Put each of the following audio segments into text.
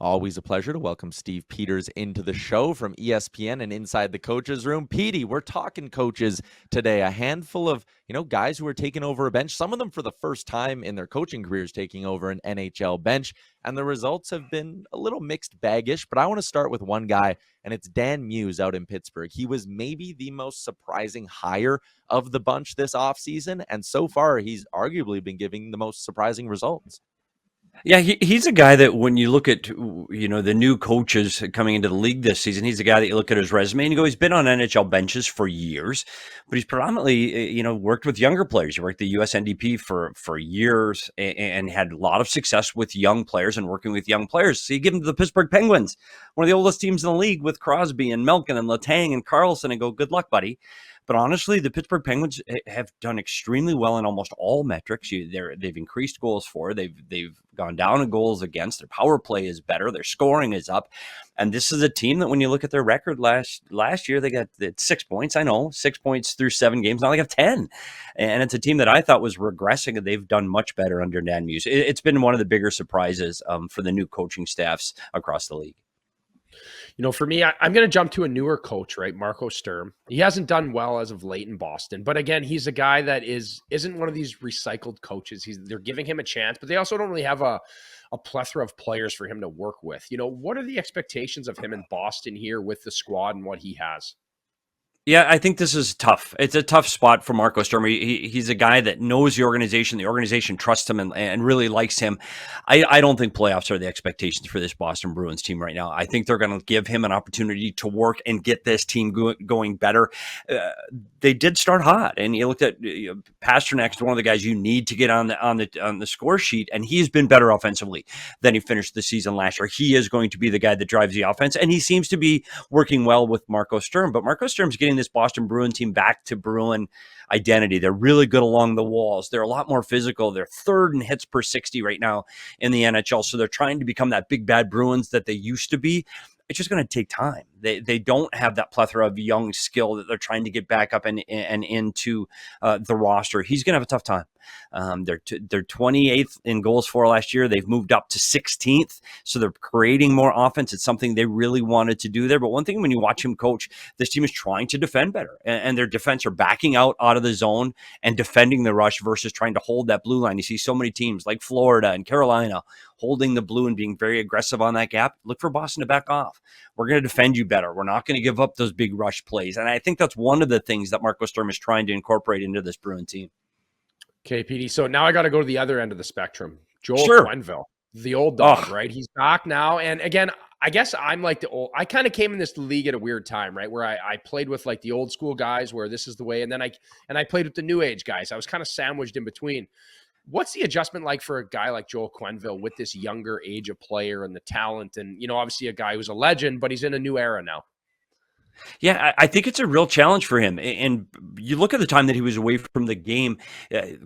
Always a pleasure to welcome Steve Peters into the show from ESPN and Inside the Coaches Room. Petey, we're talking coaches today. A handful of, guys who are taking over a bench, some of them for the first time in their coaching careers taking over an NHL bench, and the results have been a little mixed baggish, but I want to start with one guy, and it's Dan Muse out in Pittsburgh. He was maybe the most surprising hire of the bunch this offseason, and so far he's arguably been giving the most surprising results. Yeah, he's a guy that when you look at, the new coaches coming into the league this season, he's a guy that you look at his resume and you go, he's been on NHL benches for years, but he's predominantly, worked with younger players. He worked the USNDP for years and had a lot of success with young players and working with young players. So you give him to the Pittsburgh Penguins, one of the oldest teams in the league with Crosby and Malkin and Letang and Carlson, and go, good luck, buddy. But honestly, the Pittsburgh Penguins have done extremely well in almost all metrics. They've increased goals for. They've gone down in goals against. Their power play is better. Their scoring is up. And this is a team that when you look at their record last year, they got 6 points. I know, 6 points through 7 games. Now they have 10. And it's a team that I thought was regressing, and they've done much better under Dan Muse. It's been one of the bigger surprises for the new coaching staffs across the league. For me, I'm going to jump to a newer coach, right? Marco Sturm. He hasn't done well as of late in Boston, but again, he's a guy that isn't one of these recycled coaches. They're giving him a chance, but they also don't really have a plethora of players for him to work with. What are the expectations of him in Boston here with the squad and what he has? Yeah, I think this is tough. It's a tough spot for Marco Sturm. He's a guy that knows the organization. The organization trusts him and really likes him. I don't think playoffs are the expectations for this Boston Bruins team right now. I think they're going to give him an opportunity to work and get this team going better. They did start hot, and you looked at Pasternak's one of the guys you need to get on the score sheet, and he's been better offensively than he finished the season last year. He is going to be the guy that drives the offense, and he seems to be working well with Marco Sturm. But Marco Sturm's getting this Boston Bruin team back to Bruin identity. They're really good along the walls. They're a lot more physical. They're third in hits per 60 right now in the NHL. So they're trying to become that big bad Bruins that they used to be. It's just going to take time. They don't have that plethora of young skill that they're trying to get back up and into the roster. He's going to have a tough time. They're 28th in goals for last year. They've moved up to 16th, so they're creating more offense. It's something they really wanted to do there. But one thing when you watch him coach, this team is trying to defend better, and their defense are backing out of the zone and defending the rush versus trying to hold that blue line. You see so many teams like Florida and Carolina holding the blue and being very aggressive on that gap. Look for Boston to back off. We're going to defend you better. We're not going to give up those big rush plays. And I think that's one of the things that Marco Sturm is trying to incorporate into this Bruin team. Okay, PD. So now I got to go to the other end of the spectrum. Joel Quenneville, the old dog, right? He's back now. And again, I guess I'm like I kind of came in this league at a weird time, right? Where I played with like the old school guys where this is the way. And then I played with the new age guys. I was kind of sandwiched in between. What's the adjustment like for a guy like Joel Quenneville with this younger age of player and the talent? And, obviously a guy who's a legend, but he's in a new era now. Yeah, I think it's a real challenge for him. And you look at the time that he was away from the game,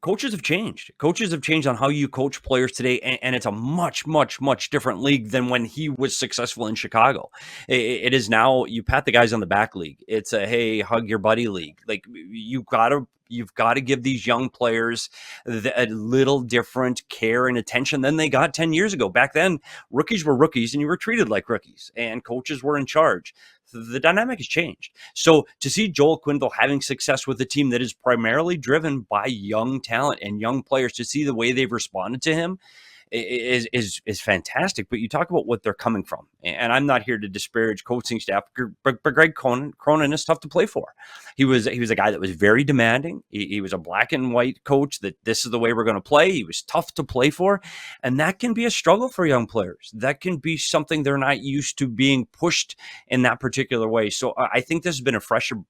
coaches have changed. Coaches have changed on how you coach players today, and it's a much, much, much different league than when he was successful in Chicago. It is now you pat the guys on the back league. It's a, hey, hug your buddy league. Like you've got to give these young players a little different care and attention than they got 10 years ago. Back then, rookies were rookies and you were treated like rookies, and coaches were in charge. The dynamic has changed. So to see Joel Quenneville having success with a team that is primarily driven by young talent and young players, to see the way they've responded to him is fantastic. But you talk about what they're coming from, and I'm not here to disparage coaching staff, but Greg Cronin is tough to play for. He was a guy that was very demanding. He was a black and white coach that this is the way we're going to play. He was tough to play for, and that can be a struggle for young players. That can be something they're not used to being pushed in that particular way. So I think this has been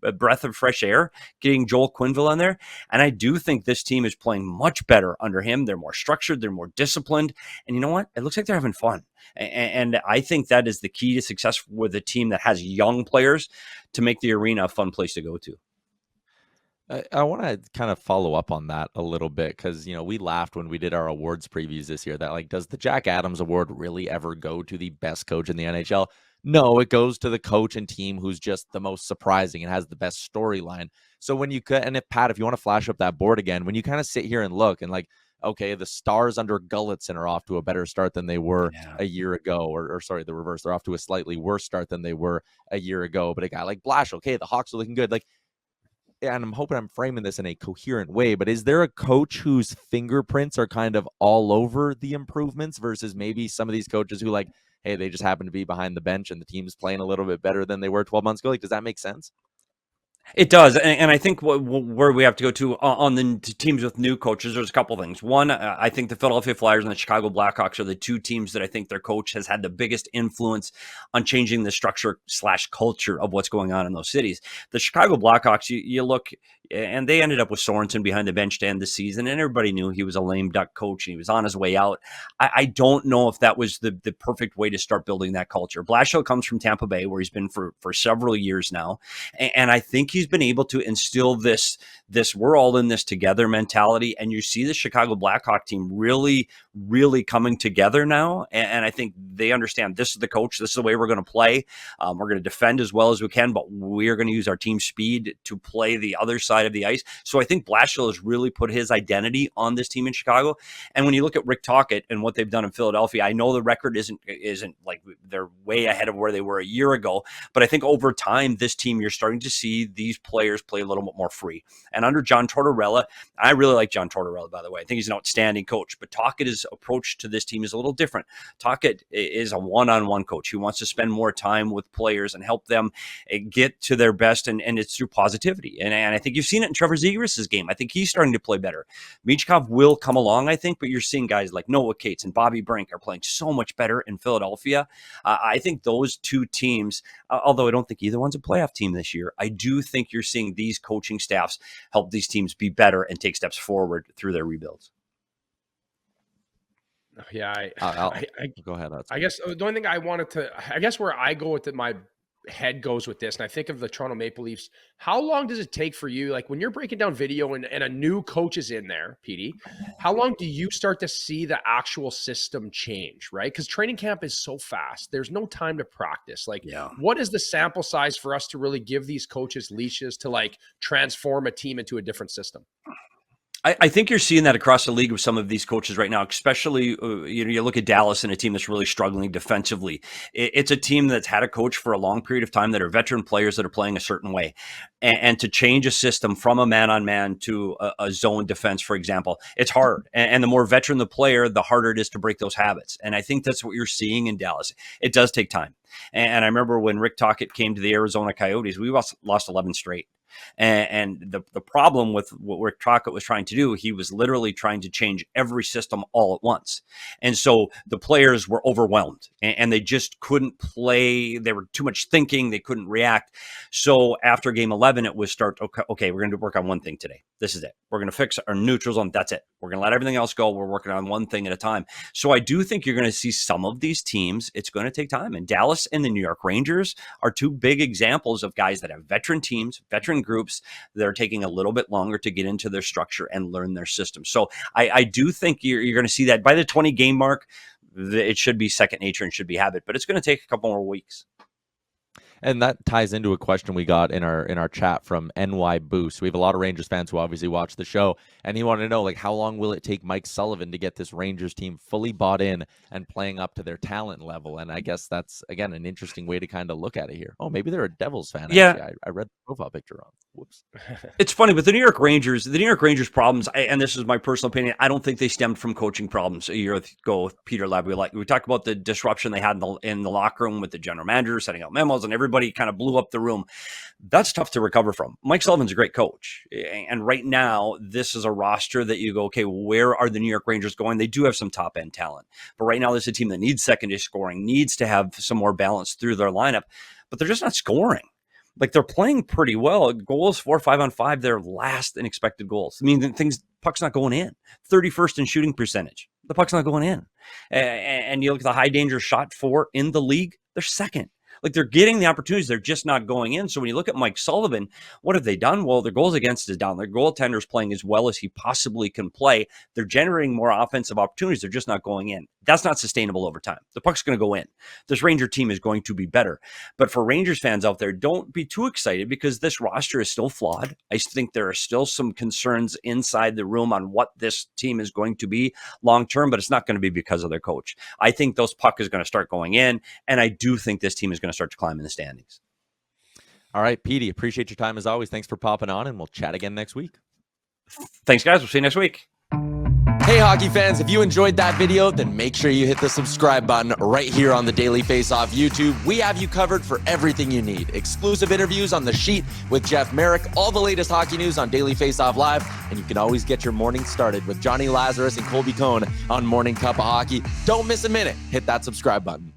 a breath of fresh air getting Joel Quenneville in there, and I do think this team is playing much better under him. They're more structured. They're more disciplined. And you know what? It looks like they're having fun. And I think that is the key to success with a team that has young players, to make the arena a fun place to go to. I want to kind of follow up on that a little bit because, we laughed when we did our awards previews this year that, does the Jack Adams Award really ever go to the best coach in the NHL? No, it goes to the coach and team who's just the most surprising and has the best storyline. So when you could, and if Pat, if you want to flash up that board again, when you kind of sit here and look and okay, the Stars under Gulletson are off to a better start than they were a year ago, or sorry, the reverse. They're off to a slightly worse start than they were a year ago. But a guy like Blash, okay, the Hawks are looking good. Like, and I'm hoping I'm framing this in a coherent way, but is there a coach whose fingerprints are kind of all over the improvements versus maybe some of these coaches who, like, hey, they just happen to be behind the bench and the team's playing a little bit better than they were 12 months ago? Like, does that make sense? It does, and I think where we have to go to on the teams with new coaches, there's a couple things. One, I think the Philadelphia Flyers and the Chicago Blackhawks are the two teams that I think their coach has had the biggest influence on changing the structure / culture of what's going on in those cities. The Chicago Blackhawks, you look, and they ended up with Sorensen behind the bench to end the season, and everybody knew he was a lame duck coach and he was on his way out. I don't know if that was the perfect way to start building that culture. Blashill comes from Tampa Bay, where he's been for several years now, and I think he's been able to instill this we're all in this together mentality. And you see the Chicago Blackhawk team really coming together now. And I think they understand this is the coach. This is the way we're going to play. We're going to defend as well as we can, but we're going to use our team speed to play the other side of the ice. So I think Blashill has really put his identity on this team in Chicago. And when you look at Rick Tocchet and what they've done in Philadelphia, I know the record isn't like they're way ahead of where they were a year ago, but I think over time, this team, you're starting to see these players play a little bit more free. And under John Tortorella, I really like John Tortorella, by the way. I think he's an outstanding coach, but Tocchet's approach to this team is a little different. Tocchet is a one-on-one coach. He wants to spend more time with players and help them get to their best, and it's through positivity. And I think you've seen it in Trevor Zegras' game. I think he's starting to play better. Michkov will come along, I think, but you're seeing guys like Noah Cates and Bobby Brink are playing so much better in Philadelphia. I think those two teams, although I don't think either one's a playoff team this year, I do think you're seeing these coaching staffs help these teams be better and take steps forward through their rebuilds. Yeah, go ahead. I guess the only thing I wanted to, I guess where I go with it, my head goes with this, and I think of the Toronto Maple Leafs. How long does it take for you, like when you're breaking down video and a new coach is in there, PD, how long do you start to see the actual system change, right? Because training camp is so fast. There's no time to practice. Like, what is the sample size for us to really give these coaches leashes to like transform a team into a different system? I think you're seeing that across the league with some of these coaches right now, especially, you look at Dallas and a team that's really struggling defensively. It's a team that's had a coach for a long period of time that are veteran players that are playing a certain way. And to change a system from a man-on-man to a zone defense, for example, it's hard. And the more veteran the player, the harder it is to break those habits. And I think that's what you're seeing in Dallas. It does take time. And I remember when Rick Tocchet came to the Arizona Coyotes, we lost 11 straight. And the problem with what Rick Tocchet was trying to do, he was literally trying to change every system all at once. And so the players were overwhelmed and they just couldn't play. They were too much thinking. They couldn't react. So after game 11, it was okay, we're going to work on one thing today. This is it. We're going to fix our neutral zone. That's it. We're going to let everything else go. We're working on one thing at a time. So I do think you're going to see some of these teams. It's going to take time. And Dallas and the New York Rangers are two big examples of guys that have veteran teams, veteran groups that are taking a little bit longer to get into their structure and learn their system. So I do think you're going to see that by the 20 game mark. It should be second nature and should be habit, but it's going to take a couple more weeks. And that ties into a question we got in our chat from NY Boost. We have a lot of Rangers fans who obviously watch the show, and he wanted to know, like, how long will it take Mike Sullivan to get this Rangers team fully bought in and playing up to their talent level? And I guess that's, again, an interesting way to kind of look at it here. Oh, maybe they're a Devils fan. Yeah. Actually. I read the profile picture wrong. Whoops. It's funny, but the New York Rangers problems, and this is my personal opinion, I don't think they stemmed from coaching problems a year ago with Peter Laviolette. We talked about the disruption they had in the locker room with the general manager setting out memos and everybody kind of blew up the room. That's tough to recover from. Mike Sullivan's a great coach. And right now, this is a roster that you go, okay, where are the New York Rangers going? They do have some top end talent. But right now, this is a team that needs secondary scoring, needs to have some more balance through their lineup, but they're just not scoring. Like, they're playing pretty well. Goals 4, 5 on 5, they're last in expected goals. I mean, puck's not going in. 31st in shooting percentage. The puck's not going in. And you look at the high danger shot for in the league, they're second. Like, they're getting the opportunities. They're just not going in. So when you look at Mike Sullivan, what have they done? Well, their goals against is down. Their goaltender's playing as well as he possibly can play. They're generating more offensive opportunities. They're just not going in. That's not sustainable over time. The puck's going to go in. This Ranger team is going to be better. But for Rangers fans out there, don't be too excited because this roster is still flawed. I think there are still some concerns inside the room on what this team is going to be long-term, but it's not going to be because of their coach. I think those puck is going to start going in, and I do think this team is going to start to climb in the standings. All right, Petey, appreciate your time as always. Thanks for popping on, and we'll chat again next week. Thanks, guys. We'll see you next week. Hey, hockey fans, if you enjoyed that video, then make sure you hit the subscribe button right here on the Daily Faceoff YouTube. We have you covered for everything you need. Exclusive interviews on The Sheet with Jeff Merrick, all the latest hockey news on Daily Faceoff Live, and you can always get your morning started with Johnny Lazarus and Colby Cohn on Morning Cup of Hockey. Don't miss a minute. Hit that subscribe button.